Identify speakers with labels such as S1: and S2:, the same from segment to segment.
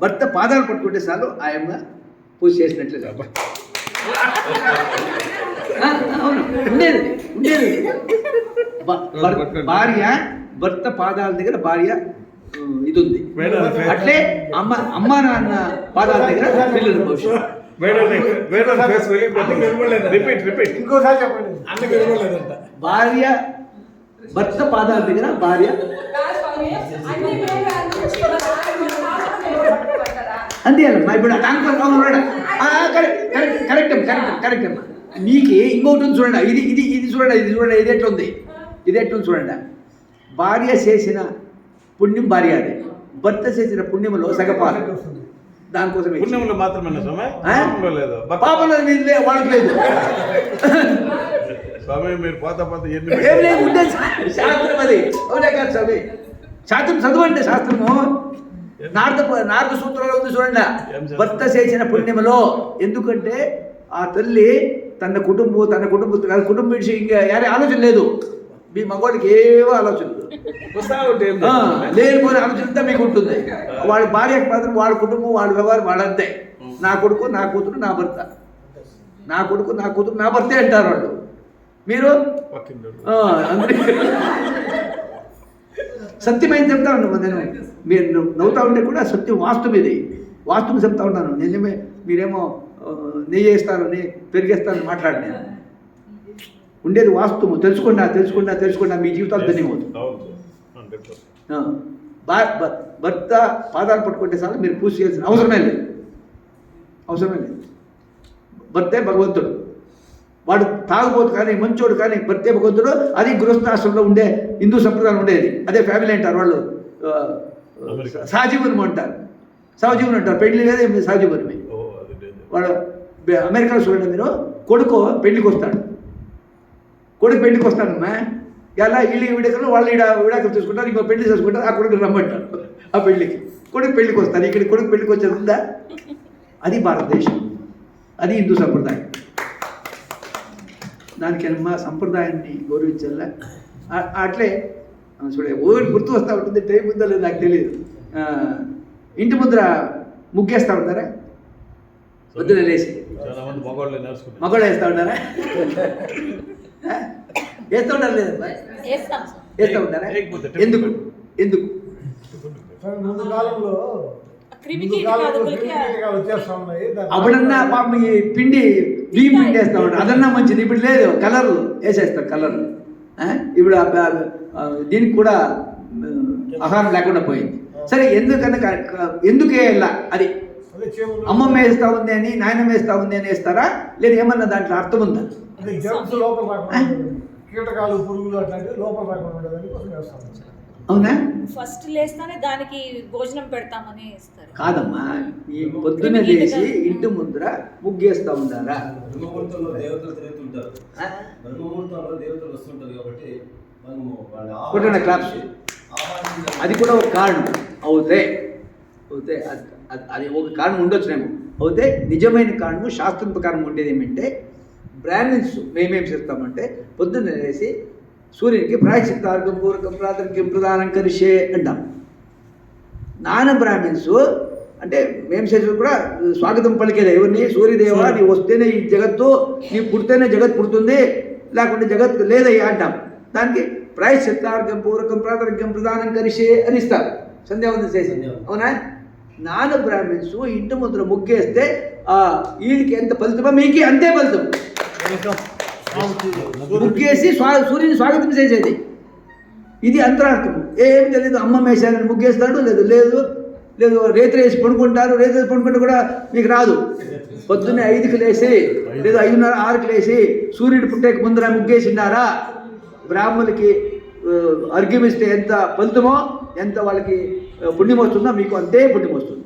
S1: భర్త పాదాలు పట్టుకుంటే చాలు ఆయమ్మ పూజ చేసినట్లు. అవును, ఉండేది ఉండేది. భార్య భర్త పాదాల దగ్గర భార్య ఇది ఉంది. అట్లే అమ్మ నాన్న పాదాల దగ్గర పిల్లలు భవిష్యత్తు. భార్య భర్త పాదాల దగ్గర భార్య అంతే అమ్మా. ఇప్పుడు కరెక్ట్ అమ్మా. మీకు ఇంకొకటి ఉంది చూడండి, ఇది ఇది ఇది చూడండి, ఇది చూడండి, ఇది ఎట్లుంది, ఇది ఎట్లుంది చూడండి. భార్య చేసిన పుణ్యం భార్య, అది భర్త చేసిన పుణ్యంలో సగపాలు. దానికోసం
S2: పుణ్యంలో మాత్రమే
S1: పాపంలో వాళ్ళకి లేదు.
S2: స్వామి మీరు పోతా పోతా
S1: ఏం లేదు, ఉండే శాస్త్రం అది. అవునే కాదు స్వామి, శాస్త్రం చదవండి. శాస్త్రము నారద సూత్రంలో ఉంది చూడండి. భర్త చేసిన పుణ్యములో, ఎందుకంటే ఆ తల్లి తన కుటుంబం విడిచి ఇంకా యారే ఆలోచన లేదు. మీ మగవాడికి ఏవో ఆలోచనలు లేనిపోయిన ఆలోచన మీకు ఉంటుంది. వాడి భార్యకు మాత్రం వాడి కుటుంబం, వాడి వ్యవహారం వాడంతే. నా కొడుకు, నా కూతురు, నా భర్త, నా కొడుకు, నా కూతురు, నా భర్తే అంటారు వాళ్ళు. మీరు సత్యమైన చెప్తా ఉన్నాను నేను. మీరు నవ్వుతా ఉంటే కూడా సత్యం, వాస్తవం ఇది. వాస్తవం చెప్తా ఉన్నాను. నిజమే. మీరేమో నెయ్యి వేస్తారని పెరిగేస్తారని మాట్లాడినా. ఉండేది వాస్తవం. తెలుసుకున్నా మీ జీవితాలు ధన్యమవుతుంది. భర్త పాదాలు పట్టుకుంటే చాలు మీరు పూజ చేయాల్సిన అవసరమే లేదు. భర్తే భగవంతుడు. వాడు తాగుబోతు కానీ మంచోడు కానీ భర్తే భగవంతుడు. అది గృహస్థాశ్రమంలో ఉండే హిందూ సంప్రదాయం ఉండేది. అదే ఫ్యామిలీ అంటారు వాళ్ళు. సహజీవనం అంటారు. పెళ్లి లేదా సహజీవనమే. వాడు అమెరికాలో చూడండి మీరు, కొడుకు పెళ్లికి వస్తాడు. అమ్మా ఎలా ఇల్లు విడకలు వాళ్ళు విడాకులు తీసుకుంటారు, ఇంకో పెళ్లి చేసుకుంటారు. ఆ కొడుకు రమ్మంటారు ఆ పెళ్లికి. కొడుకు పెళ్లికి వస్తారు. ఇక్కడ కొడుకు పెళ్లికి వచ్చేది ఉందా? అది భారతదేశం, అది హిందూ సంప్రదాయం. దానికమ్మా సంప్రదాయాన్ని గౌరవించాల. అట్లే చూడే ఓడి గుర్తు వస్తూ ఉంటుంది. టైం ఉందో లేదు నాకు తెలియదు. ఇంటి ముందర ముగ్గేస్తూ ఉంటారా? పొద్దున లేచి మగవాళ్ళు వేస్తూ ఉంటారా? వేస్తూ ఉంటారు లేదమ్మా? వేస్తూ ఉంటారా? ఎందుకు అప్పుడన్నా పాపం ఈ పిండి బియ్యం పిండి వేస్తూ ఉంటారు. అదన్నా మంచిది. ఇప్పుడు లేదు, కలర్లు వేసేస్తారు. కలర్లు ఇప్పుడు దీనికి కూడా ఆహారం లేకుండా పోయింది. సరే, ఎందుకు వేయాలా? అది అమ్మమ్మ వేస్తా ఉంది అని, నాయనమ్మ వేస్తా ఉంది అని వేస్తారా? లేదా ఏమన్నా దాంట్లో అర్థం ఉందా?
S3: కీటకాలు, పురుగులు అట్లాంటివి లోపల రాకుండా ఉండేదానికి కోసం వేస్తాం.
S1: అవునా?
S4: ఫస్ట్ లేస్తానే దానికి భోజనం పెడతామని ఇస్తారు.
S1: కాదమ్మా, ఈ పొద్దున్న లేచి ఇంటి ముందర ముగ్గేస్తా ఉన్నారా?
S5: బ్రహ్మముహూర్తంలో దేవతలు తిరుగుతుంటారు. బ్రహ్మముహూర్తంలో దేవతలు వస్తుంటారు కాబట్టి
S1: కొట్టిన క్లాప్స్. అది కూడా ఒక కారణం అవుతే అది ఒక కారణం ఉండొచ్చునేమో. అవుతే నిజమైన కారణము శాస్త్రం ప్రకారం ఉండేది ఏమంటే, బ్రాహ్మిన్స్ మేమేం చేస్తామంటే పొద్దున్న లేసి సూర్యునికి ప్రాయశ్చిత్తార్గం పూర్వకం ప్రాతర్కం ప్రధానం కరిషే అంటాం. నాన్న బ్రాహ్మిన్స్ అంటే మేము చేసేది కూడా స్వాగతం పలికేది. ఎవరిని? సూర్యదేవ, నీ వస్తేనే ఈ జగత్తు, నీ పుడితేనే జగత్ పుడుతుంది, లేకుంటే జగత్ లేదయ్యా అంటాం. దానికి ప్రాయశ్చిత్తార్గం పూర్వకం ప్రాతర్కం ప్రధానం కరిషే అని ఇస్తారు సంధ్యావందనం చేసి. అవునా? నాన్న బ్రాహ్మిన్స్ ఇంటి ముందర ముగ్గేస్తే వీళ్ళకి ఎంత ఫలితమో మీకు అంతే ఫలితం. ముగ్గేసి సూర్యుని స్వాగతం చేసేది. ఇది అంతరార్థము. ఏం తెలియదు. అమ్మ వేసారని ముగ్గేస్తాడు, లేదు రేత్రి వేసి పడుకుంటారు. రేత్రి వేసి పడుకుంటే కూడా మీకు రాదు. పొద్దున్నే 5కి లేసి, లేదు 5:30, 6కి లేసి సూర్యుడు పుట్టేకి ముందర ముగ్గేసినారా? బ్రాహ్మణులకి అర్ఘ్యమిస్తే ఎంత ఫలితమో, ఎంత వాళ్ళకి పుణ్యం వస్తుందో మీకు అంతే పుణ్యం వస్తుంది.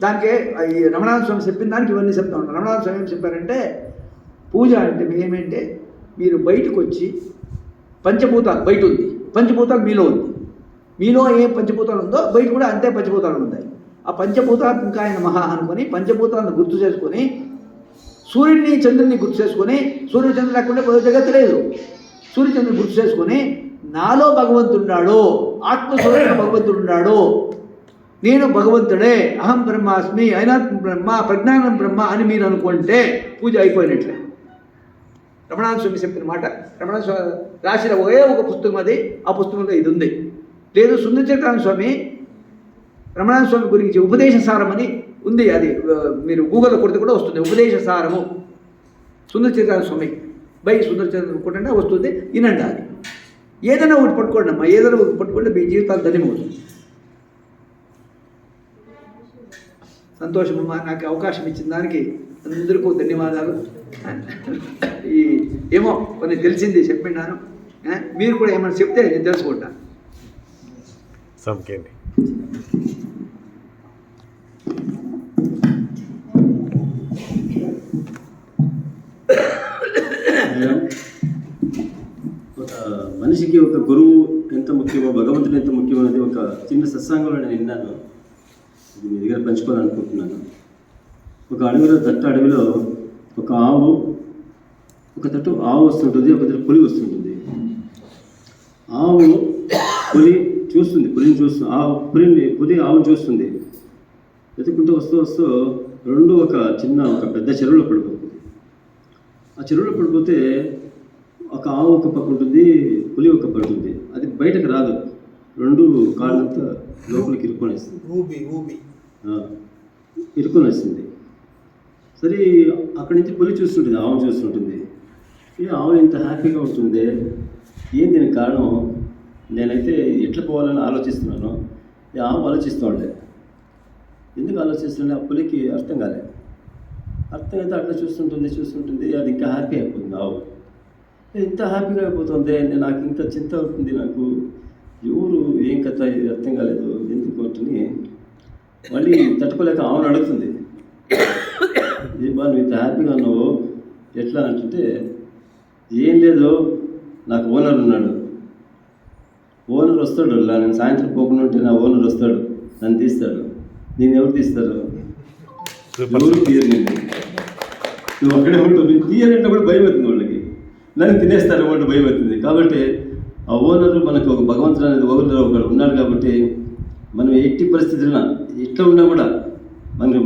S1: దానికే ఈ రమణాథ స్వామి చెప్పిన దానికి ఇవన్నీ చెప్తా ఉంటాను. రమణాథ స్వామి ఏం చెప్పారంటే, పూజ అంటే ఏమంటే మీరు బయటకు వచ్చి పంచభూతాలు బయట ఉంది, పంచభూతాలు మీలో ఉంది. మీలో ఏం పంచభూతాలు ఉందో బయట కూడా అంతే పంచభూతాలు ఉంటాయి. ఆ పంచభూతాత్మకాయ నమః అనుకొని పంచభూతాలను గుర్తు చేసుకొని, సూర్యుడిని చంద్రుడిని గుర్తు చేసుకొని, సూర్యుడు చంద్రుడు లేకుండా జగత్తు లేదు. సూర్యచంద్రుని గుర్తు చేసుకొని, నాలో భగవంతుడున్నాడు, ఆత్మస్వరూపంలో భగవంతుడున్నాడు, నేను భగవంతుడే, అహం బ్రహ్మాస్మి, అయినాత్మ బ్రహ్మ, ప్రజ్ఞానం బ్రహ్మ అని మీరు అనుకుంటే పూజ అయిపోయినట్లే. రమణానంద స్వామి చెప్పిన మాట. రమణానంద స్వామి రాసిన ఒకే ఒక పుస్తకం అది, ఆ పుస్తకంలో ఇది ఉంది. లేదు సుందర చక్రానంద స్వామి రమణానంద స్వామి గురించి ఉపదేశ సారం అని ఉంది, అది మీరు గూగుల్లో కొడితే కూడా వస్తుంది. ఉపదేశ సారము సుందర చక్రానంద స్వామి బై సుందర చక్రానంద కొట్టండి వస్తుంది, వినండి. అది ఏదైనా ఒకటి పట్టుకోండి అమ్మా, ఏదైనా ఒకటి పట్టుకోండి, మీ జీవితాలు ధన్యమవుతుంది. సంతోషమమ్మా, నాకు అవకాశం ఇచ్చిన దానికి అందరికీ ధన్యవాదాలు. ఈ ఏమో కొన్ని తెలిసింది చెప్పిన్నాను, మీరు కూడా ఏమైనా చెప్తే నేను తెలుసుకుంటాను.
S2: సంకేండి
S5: ఒక మనిషికి ఒక గురువు ఎంత ముఖ్యమో, భగవంతుడు ఎంత ముఖ్యమో అనేది ఒక చిన్న సత్సంగంలో నేను విన్నాను. ఇది మీ దగ్గర పంచుకోవాలనుకుంటున్నాను. ఒక అడవిలో, దట్ట అడవిలో ఒక ఆవు, ఒక తట్టు ఆవు వస్తుంటుంది, ఒక తట్టు పులి వస్తుంటుంది. ఆవు పులి చూస్తుంది, పులిని చూస్తుంది, పులి ఆవును చూస్తుంది. వెతుక్కుంటూ వస్తూ వస్తూ రెండు ఒక పెద్ద చెరువులో పడిపోతుంది. ఆ చెరువులో పడిపోతే ఒక ఆవు ఒక పక్క ఉంటుంది, పులి ఒక పక్క ఉంటుంది. అది బయటకు రాదు, రెండు కాళ్ళంతా లోపలికి ఇరుక్కొనేస్తుంది. ఇరుక్కొనేస్తుంది. సరే అక్కడి నుంచి పులి చూస్తుంటుంది, ఆవు చూస్తుంటుంది. ఈ ఆవు ఇంత హ్యాపీగా ఉంటుంది, ఏం దీనికి కారణం? నేనైతే ఎట్లా పోవాలని ఆలోచిస్తున్నాను. ఈ ఆవు ఆలోచిస్తూ ఉండే. ఎందుకు ఆలోచిస్తుంటే ఆ పులికి అర్థం కాలేదు. అర్థమైతే అట్లా చూస్తుంటుంది, అది ఇంకా హ్యాపీ అయిపోతుంది. ఆవు ఇంత హ్యాపీగా అయిపోతుంది, నాకు ఇంకా చింత అవుతుంది. నాకు ఎవరు ఏం కథ అర్థం కాలేదు ఎందుకు అంటుని మళ్ళీ తట్టుకోలేక ఆవును అడుగుతుంది, ఏ బా నువ్వు ఇంత హ్యాపీగా ఉన్నావు ఎట్లా అంటుంటే, ఏం లేదు, నాకు ఓనర్ ఉన్నాడు, ఓనర్ వస్తాడు, నేను సాయంత్రం పోకుండా ఉంటే నా ఓనర్ వస్తాడు, నన్ను తీస్తాడు. నేను ఎవరు తీస్తారు? ఎవరు తీయరు. నువ్వు అక్కడే ఉంటావు, నేను తీయాలంటే కూడా భయం అవుతుంది వాళ్ళకి, నన్ను తినేస్తారు అంటే భయం అవుతుంది. కాబట్టి ఆ ఓనరు మనకు ఒక భగవంతుడు అనేది ఒకరు ఉన్నాడు. కాబట్టి మనం ఎట్టి పరిస్థితుల్లో ఎట్లా ఉన్నా కూడా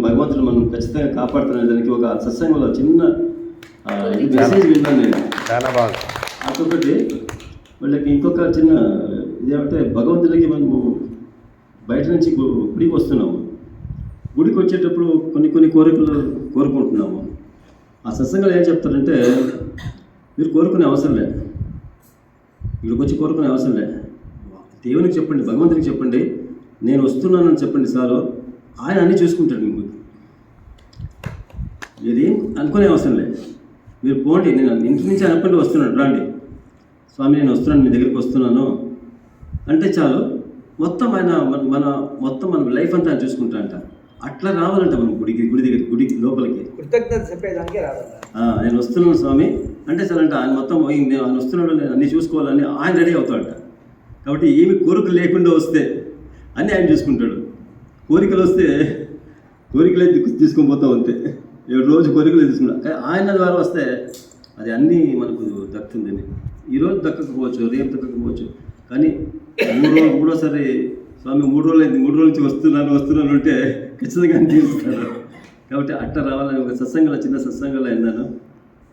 S5: భగవంతుడు మనం ఖచ్చితంగా కాపాడుతున్న దానికి ఒక సత్సంగంలో చిన్న మెసేజ్ విన్నాను నేను.
S2: చాలా బాగుంది.
S5: అదొకటి. వాళ్ళకి ఇంకొక చిన్న ఇదేమంటే, భగవంతుడికి మనము బయట నుంచి గుడికి వస్తున్నాము. గుడికి వచ్చేటప్పుడు కొన్ని కోరికలు కోరుకుంటున్నాము. ఆ సత్సంగాలు ఏం చెప్తారంటే, మీరు కోరుకునే అవసరం లేదు, ఇక్కడికి వచ్చి కోరుకునే అవసరం లేదు. దేవునికి చెప్పండి, భగవంతునికి చెప్పండి, నేను వస్తున్నానని చెప్పండి చాలు, ఆయన అన్నీ చూసుకుంటాడు. మీకు మీరేం అనుకునే అవసరం లేదు. మీరు పోండి, నేను ఇంటి నుంచి అనుకుంటూ వస్తున్నాను, రండి స్వామి నేను వస్తున్నాను, మీ దగ్గరికి వస్తున్నాను అంటే చాలు, మొత్తం ఆయన మన లైఫ్ అంతా ఆయన చూసుకుంటా అంట. అట్లా రావాలంట మనం గుడి లోపలికి
S1: కృతజ్ఞత చెప్పేదానికే రావాలి.
S5: నేను వస్తున్నాను స్వామి అంటే చాలంట, ఆయన మొత్తం ఆయన వస్తున్నాడు, నేను అన్నీ చూసుకోవాలని ఆయన రెడీ అవుతాడంట. కాబట్టి ఏమి కోరికలు లేకుండా వస్తే అన్నీ ఆయన చూసుకుంటాడు. కోరికలు వస్తే కోరికలే తీసుకొని పోతాం అంతే, రోజు కోరికలే తీసుకుంటాం. కానీ ఆయన ద్వారా వస్తే అది అన్నీ మనకు దక్కుతుందని. ఈరోజు దక్కకపోవచ్చు, రేపు దక్కకపోవచ్చు, కానీ మూడోసారి స్వామి 3 రోజులు అయింది, 3 రోజుల నుంచి వస్తున్నాను అంటే ఖచ్చితంగా తీరుస్తాడు. కాబట్టి అట్లా రావాలని ఒక సత్సంగంలో, చిన్న సత్సంగంలో విన్నాను.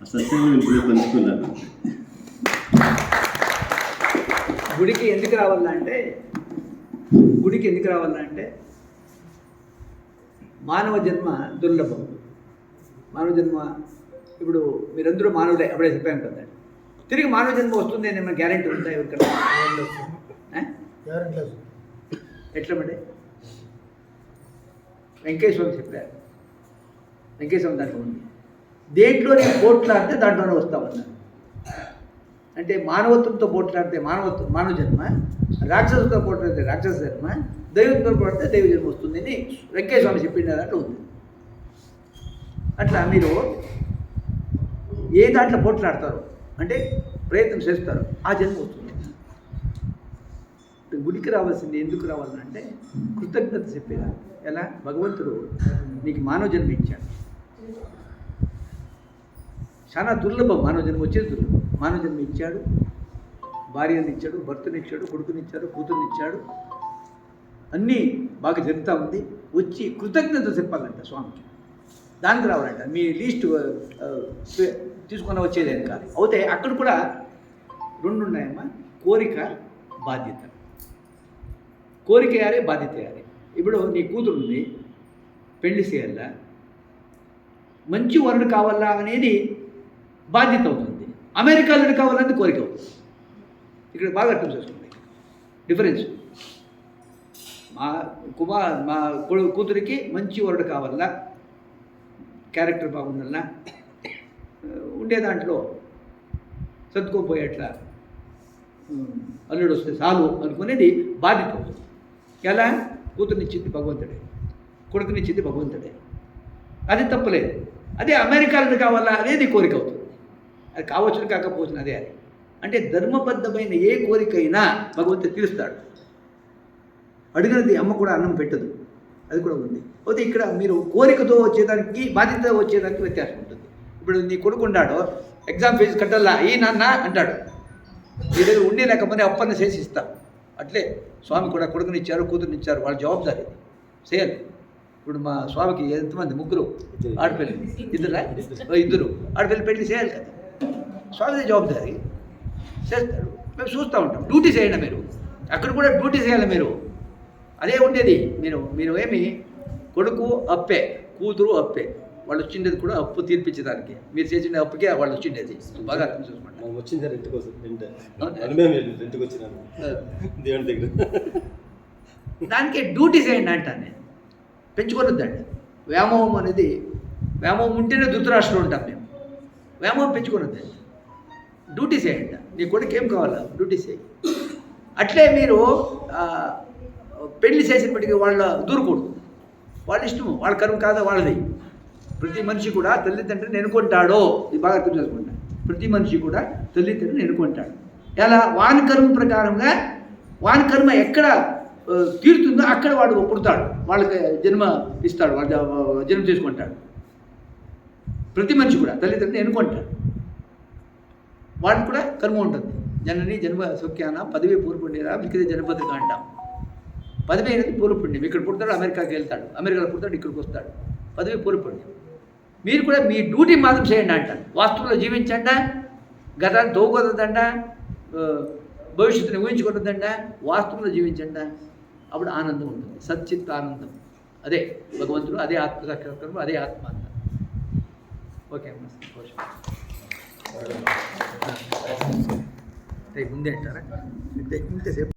S5: ఆ సత్సంగం నేను ఇప్పుడు పంచుకున్నాను.
S1: గుడికి ఎందుకు రావాలంటే మానవ జన్మ దుర్లభం. మానవ జన్మ ఇప్పుడు మీరందరూ మానవులే, అప్పుడే చెప్పాను కదా. తిరిగి మానవ జన్మ వస్తుంది అని ఏమైనా గ్యారెంటీ ఉందా ఎవరికన్నా? ఎట్లా మరి? వెంకటేశ్వరం చెప్పారు, వెంకటేశ్వరం దాంట్లో ఉంది, దేంట్లోనే పోట్లాడితే దాంట్లోనే వస్తామన్నారు. అంటే మానవత్వంతో పోట్లాడితే మానవ జన్మ, రాక్షసులతో పోట్లాడితే రాక్షస జన్మ, దైవంతో పోట్లాడితే దైవ జన్మ వస్తుంది అని వెంకటేశ్వరం చెప్పిండే దాంట్లో ఉంది. అట్లా మీరు ఏ దాంట్లో పోట్లాడతారు అంటే ప్రయత్నం చేస్తారు, ఆ జన్మ వస్తుంది. గుడికి రావాల్సింది ఎందుకు రావాలంటే కృతజ్ఞత చెప్పేదా. ఎలా? భగవంతుడు నీకు మానవ జన్మ ఇచ్చాడు, చాలా దుర్లభం మానవ జన్మ వచ్చేది దుర్లభం. మానవ జన్మ ఇచ్చాడు, భార్యని ఇచ్చాడు, భర్తని ఇచ్చాడు, కొడుకునిచ్చాడు, కూతుర్ని ఇచ్చాడు, అన్నీ బాగా జరుగుతూ ఉంది. వచ్చి కృతజ్ఞత చెప్పాలంట స్వామికి, దానికి రావాలంట. మీ లీస్ట్ తీసుకున్న వచ్చేదేం కాదు. అయితే అక్కడ కూడా రెండు ఉన్నాయమ్మా, కోరిక, బాధ్యత. కోరిక యారే, బాధ్యత యారే. ఇప్పుడు నీ కూతురు ఉంది, పెళ్లి చేయాలా, మంచి వరుడు కావాలా అనేది బాధ్యత అవుతుంది. అమెరికాలో కావాలని కోరిక అవుతుంది. ఇక్కడ బాగా అర్థం చేసుకోండి డిఫరెన్స్. మా కూతురికి మంచి వరుడు కావాలా, క్యారెక్టర్ బాగుండాలా, ఉండే దాంట్లో సర్దుకోపోయేట్లా అల్లుడు వస్తే చాలు అనుకునేది బాధ్యత అవుతుంది. ఎలా? కూతురునిచ్చింది భగవంతుడే, కొడుకునిచ్చింది భగవంతుడే, అది తప్పలేదు. అదే అమెరికాలో కావాలా అనేది కోరిక అవుతుంది. అది కావచ్చు కాకపోవచ్చు అదే. అది అంటే ధర్మబద్ధమైన ఏ కోరికైనా భగవంతుడు తీరుస్తాడు. అడిగినది అమ్మ కూడా అన్నం పెట్టదు, అది కూడా ఉంది. అయితే ఇక్కడ మీరు కోరికతో వచ్చేదానికి బాధ్యత వచ్చేదానికి వ్యత్యాసం ఉంటుంది. ఇప్పుడు నీ కొడుకు ఉన్నాడు, ఎగ్జామ్ ఫీజు కట్టాలా ఈ నాన్న అంటాడు, నీ దగ్గర ఉండి లేకపోతే అప్పన్న చేసి ఇస్తాం. అట్లే స్వామి కూడా కొడుకునిచ్చారు, కూతురునిచ్చారు, వాళ్ళ జవాబుదారీ చేయాలి. ఇప్పుడు మా స్వామికి ఎంతమంది? ముగ్గురు ఆడపిల్లలు, ఇద్దరు ఆడపిల్లలు పెళ్లి చేయాలి కదా. స్వామిదే జవాబుదారీ, చేస్తాడు. మేము చూస్తూ ఉంటాం. డ్యూటీ చేయండి మీరు, అక్కడ కూడా డ్యూటీ చేయాలి మీరు. అదే ఉండేది. మీరు ఏమి కొడుకు అప్పే, కూతురు అప్పే, వాళ్ళు వచ్చిండేది కూడా అప్పు తీర్పించేదానికి. మీరు చేసిన అప్పుకే వాళ్ళు వచ్చిండేది. బాగా అర్థం చూసుకోండి.
S5: వచ్చింది రెంట్కి వచ్చినాను దేవుని దగ్గర.
S1: దానికే డ్యూటీ చేయండి అంటాను నేను, పెంచుకొనొద్దండి. వ్యామోహం అనేది, వ్యామోహం ఉంటేనే ధృతరాష్ట్రం ఉంటాం మేము. వ్యామోహం పెంచుకొనొద్దండి, డ్యూటీ చేయండి. నీ కొడుకు ఏం కావాలా డ్యూటీ చేయి. అట్లే మీరు పెళ్లి చేసినప్పటికీ వాళ్ళ దూరకూడదు. వాళ్ళ ఇష్టము, వాళ్ళ కర్మ కాదా వాళ్ళది. ప్రతి మనిషి కూడా తల్లిదండ్రులను ఎన్నుకుంటాడో, ఇది బాగా అర్థం చేసుకుంటా. ప్రతి మనిషి కూడా తల్లిదండ్రులను ఎన్నుకుంటాడు. ఎలా? వాని కర్మ ప్రకారంగా, వాని కర్మ ఎక్కడ తీరుతుందో అక్కడ వాడు పుడతాడు, వాళ్ళకి జన్మ ఇస్తాడు, వాళ్ళ జన్మ చేసుకుంటాడు. ప్రతి మనిషి కూడా తల్లిదండ్రులను ఎన్నుకుంటాడు, వాడికి కూడా కర్మ ఉంటుంది. జనని జన్మ సౌఖ్యాన పదవి పూర్వపుణ్యరా మిగతా జనపత్రిక అంటాం. పదవి అనేది పూర్వపుణ్యం. ఇక్కడ పుడతాడు, అమెరికాకి వెళ్తాడు, అమెరికాలో పుడతాడు, ఇక్కడికి వస్తాడు. పదవి పూర్వపుణ్యం. మీరు కూడా మీ డ్యూటీ మాత్రం చేయండి అంటారు. వాస్తవంలో జీవించండి, గతాన్ని తోగొద్దండ, భవిష్యత్తుని ఊహించుకోవద్దండ, వాస్తవంలో జీవించండి. అప్పుడు ఆనందం ఉంటుంది, సచ్చిత్ ఆనందం. అదే భగవంతుడు, అదే ఆత్మసాక్షాత్కారం, అదే ఆత్మ అంటారు. ఓకే అమ్మ, సంతోషం. ముందే అంటారా ఇంతసేపు?